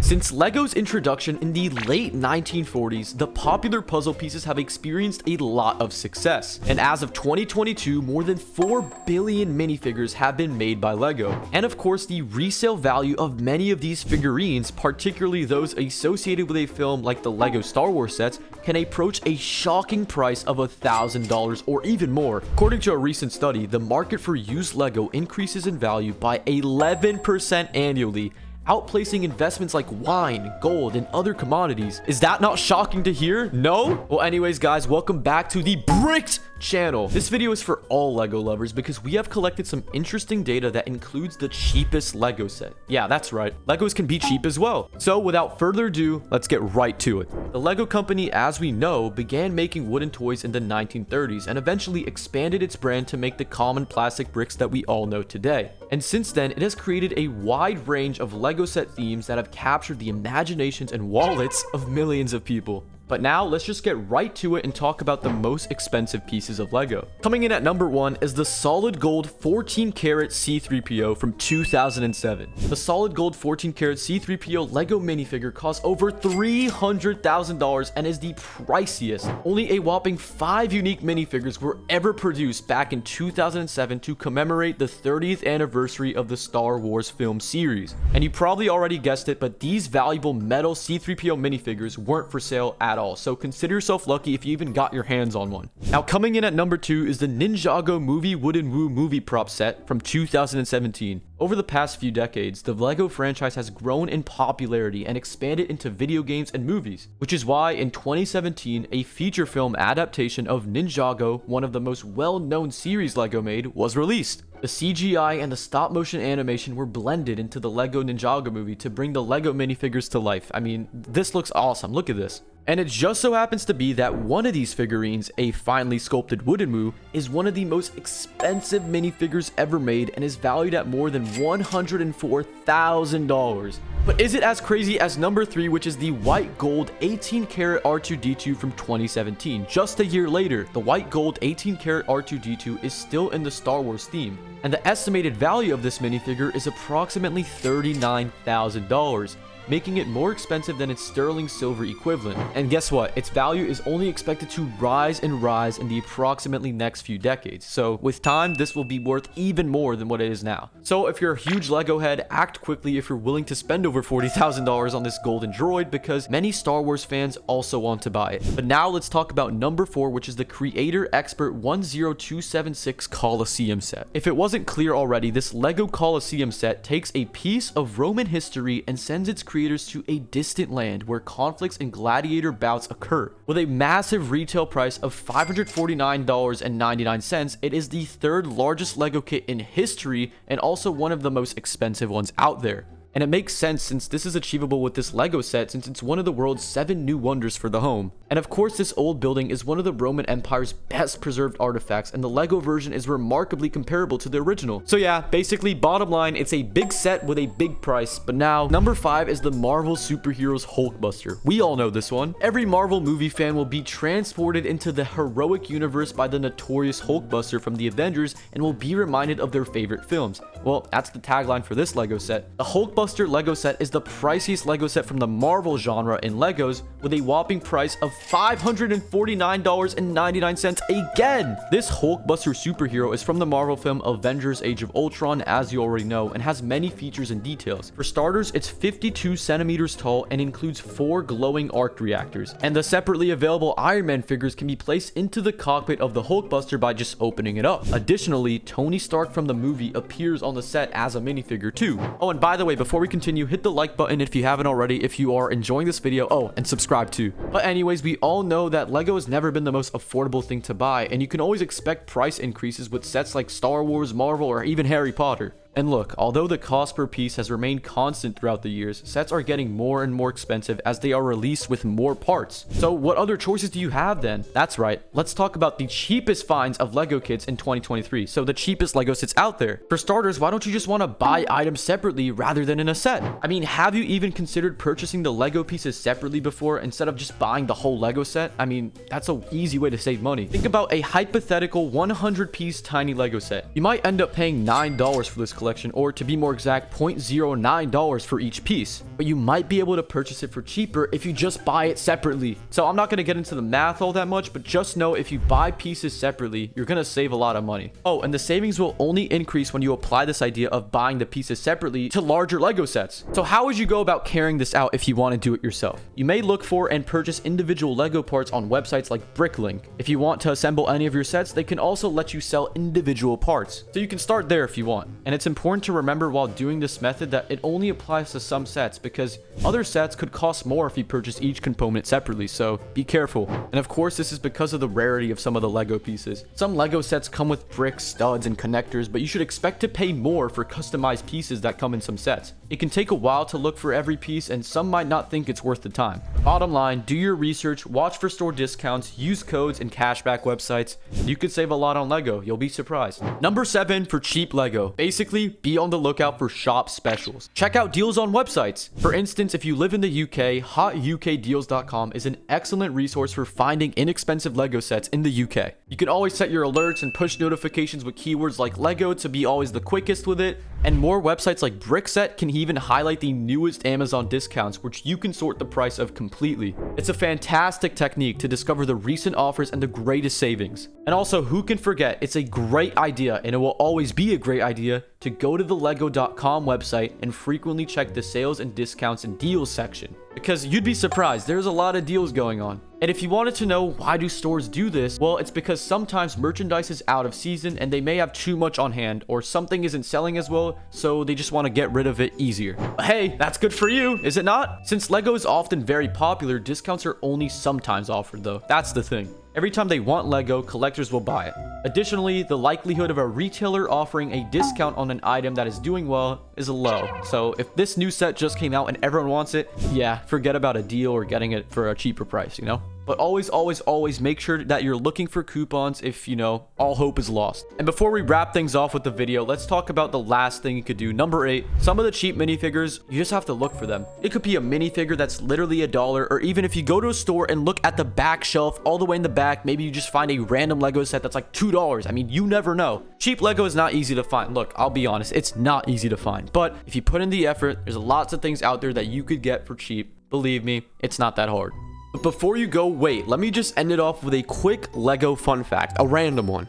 Since LEGO's introduction in the late 1940s, the popular puzzle pieces have experienced a lot of success. And as of 2022, more than 4 billion minifigures have been made by LEGO. And of course, the resale value of many of these figurines, particularly those associated with a film like the LEGO Star Wars sets, can approach a shocking price of $1,000 or even more. According to a recent study, the market for used LEGO increases in value by 11% annually, outplacing investments like wine, gold, and other commodities. Is that not shocking to hear? No? Well, anyways, guys, welcome back to the Bricked channel. This video is for all LEGO lovers because we have collected some interesting data that includes the cheapest LEGO set. Yeah, that's right. LEGOs can be cheap as well. So without further ado, let's get right to it. The LEGO company, as we know, began making wooden toys in the 1930s and eventually expanded its brand to make the common plastic bricks that we all know today. And since then, it has created a wide range of LEGO set themes that have captured the imaginations and wallets of millions of people. But now let's just get right to it and talk about the most expensive pieces of LEGO. Coming in at number 1 is the solid gold 14 karat C-3PO from 2007. The solid gold 14 karat C-3PO LEGO minifigure costs over $300,000 and is the priciest. Only a whopping 5 unique minifigures were ever produced back in 2007 to commemorate the 30th anniversary of the Star Wars film series. And you probably already guessed it, but these valuable metal C-3PO minifigures weren't for sale at all, so consider yourself lucky if you even got your hands on one. Now, coming in at number 2 is the Ninjago Movie Wooden Woo movie prop set from 2017. Over the past few decades, the LEGO franchise has grown in popularity and expanded into video games and movies, which is why in 2017, a feature film adaptation of Ninjago, one of the most well-known series LEGO made, was released. The CGI and the stop-motion animation were blended into the LEGO Ninjago movie to bring the LEGO minifigures to life. I mean, this looks awesome. Look at this. And it just so happens to be that one of these figurines, a finely sculpted wooden Moo, is one of the most expensive minifigures ever made and is valued at more than $104,000. But is it as crazy as number 3, which is the white gold 18 karat R2-D2 from 2017? Just a year later, the white gold 18 karat R2-D2 is still in the Star Wars theme, and the estimated value of this minifigure is approximately $39,000. Making it more expensive than its sterling silver equivalent. And guess what? Its value is only expected to rise and rise in the approximately next few decades. So with time, this will be worth even more than what it is now. So if you're a huge LEGO head, act quickly if you're willing to spend over $40,000 on this golden droid, because many Star Wars fans also want to buy it. But now let's talk about number 4, which is the Creator Expert 10276 Colosseum set. If it wasn't clear already, this LEGO Colosseum set takes a piece of Roman history and sends its creators to a distant land where conflicts and gladiator bouts occur. With a massive retail price of $549.99, it is the 3rd largest LEGO kit in history and also one of the most expensive ones out there. And it makes sense since this is achievable with this LEGO set, since it's one of the world's 7 new wonders for the home. And of course, this old building is one of the Roman Empire's best preserved artifacts, and the LEGO version is remarkably comparable to the original. So yeah, basically, bottom line, it's a big set with a big price. But now, number 5 is the Marvel Superheroes Hulkbuster. We all know this one. Every Marvel movie fan will be transported into the heroic universe by the notorious Hulkbuster from the Avengers and will be reminded of their favorite films. Well, that's the tagline for this LEGO set. The Hulkbuster LEGO set is the priciest LEGO set from the Marvel genre in LEGOs, with a whopping price of $549.99 again. This Hulkbuster superhero is from the Marvel film Avengers Age of Ultron, as you already know, and has many features and details. For starters, it's 52 centimeters tall and includes 4 glowing arc reactors. And the separately available Iron Man figures can be placed into the cockpit of the Hulkbuster by just opening it up. Additionally, Tony Stark from the movie appears on the set as a minifigure too. Oh, and by the way, before we continue, hit the like button if you haven't already if you are enjoying this video. Oh, and subscribe too. But anyways, we all know that LEGO has never been the most affordable thing to buy, and you can always expect price increases with sets like Star Wars, Marvel, or even Harry Potter. And look, although the cost per piece has remained constant throughout the years, sets are getting more and more expensive as they are released with more parts. So what other choices do you have then? That's right, let's talk about the cheapest finds of LEGO kits in 2023. So the cheapest LEGO sets out there. For starters, why don't you just want to buy items separately rather than in a set? I mean, have you even considered purchasing the LEGO pieces separately before instead of just buying the whole LEGO set? I mean, that's an easy way to save money. Think about a hypothetical 100-piece tiny LEGO set. You might end up paying $9 for this collection recollection, or to be more exact, $0.09 for each piece. But you might be able to purchase it for cheaper if you just buy it separately. So I'm not going to get into the math all that much, but just know if you buy pieces separately, you're going to save a lot of money. Oh, and the savings will only increase when you apply this idea of buying the pieces separately to larger Lego sets. So how would you go about carrying this out if you want to do it yourself? You may look for and purchase individual Lego parts on websites like Bricklink. If you want to assemble any of your sets, they can also let you sell individual parts. So you can start there if you want. And it's important to remember while doing this method that it only applies to some sets, because other sets could cost more if you purchase each component separately, so be careful. And of course, this is because of the rarity of some of the Lego pieces. Some Lego sets come with bricks, studs, and connectors, but you should expect to pay more for customized pieces that come in some sets. It can take a while to look for every piece, and some might not think it's worth the time. Bottom line, do your research, watch for store discounts, use codes and cashback websites. You could save a lot on Lego, you'll be surprised. Number 7 for cheap Lego. Basically, be on the lookout for shop specials. Check out deals on websites. For instance, if you live in the UK, hotukdeals.com is an excellent resource for finding inexpensive Lego sets in the UK. You can always set your alerts and push notifications with keywords like Lego to be always the quickest with it. And more websites like Brickset can even highlight the newest Amazon discounts, which you can sort the price of completely. It's a fantastic technique to discover the recent offers and the greatest savings. And also, who can forget, it's a great idea, and it will always be a great idea, to go to the lego.com website and frequently check the sales and discounts and deals section, because you'd be surprised, there's a lot of deals going on. And if you wanted to know why do stores do this, well, it's because sometimes merchandise is out of season and they may have too much on hand, or something isn't selling as well, so they just want to get rid of it easier. But hey, that's good for you, is it not? Since Lego is often very popular, discounts are only sometimes offered though. That's the thing. Every time they want Lego, collectors will buy it. Additionally, the likelihood of a retailer offering a discount on an item that is doing well is low. So if this new set just came out and everyone wants it, yeah, forget about a deal or getting it for a cheaper price, you know? But always make sure that you're looking for coupons if, you know, all hope is lost. And before we wrap things off with the video, let's talk about the last thing you could do. Number 8, some of the cheap minifigures, you just have to look for them. It could be a minifigure that's literally $1, or even if you go to a store and look at the back shelf all the way in the back, maybe you just find a random Lego set that's like $2. I mean, you never know. Cheap Lego is not easy to find. Look, I'll be honest, it's not easy to find. But if you put in the effort, there's lots of things out there that you could get for cheap. Believe me, it's not that hard. But before you go, wait, let me just end it off with a quick Lego fun fact, a random one.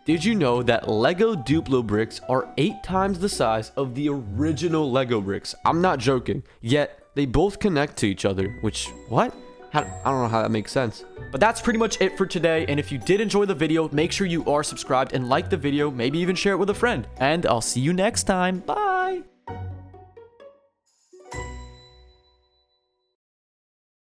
Did you know that Lego Duplo bricks are 8 times the size of the original Lego bricks? I'm not joking. Yet, they both connect to each other, which, what? I don't know how that makes sense. But that's pretty much it for today. And if you did enjoy the video, make sure you are subscribed and like the video, maybe even share it with a friend. And I'll see you next time. Bye.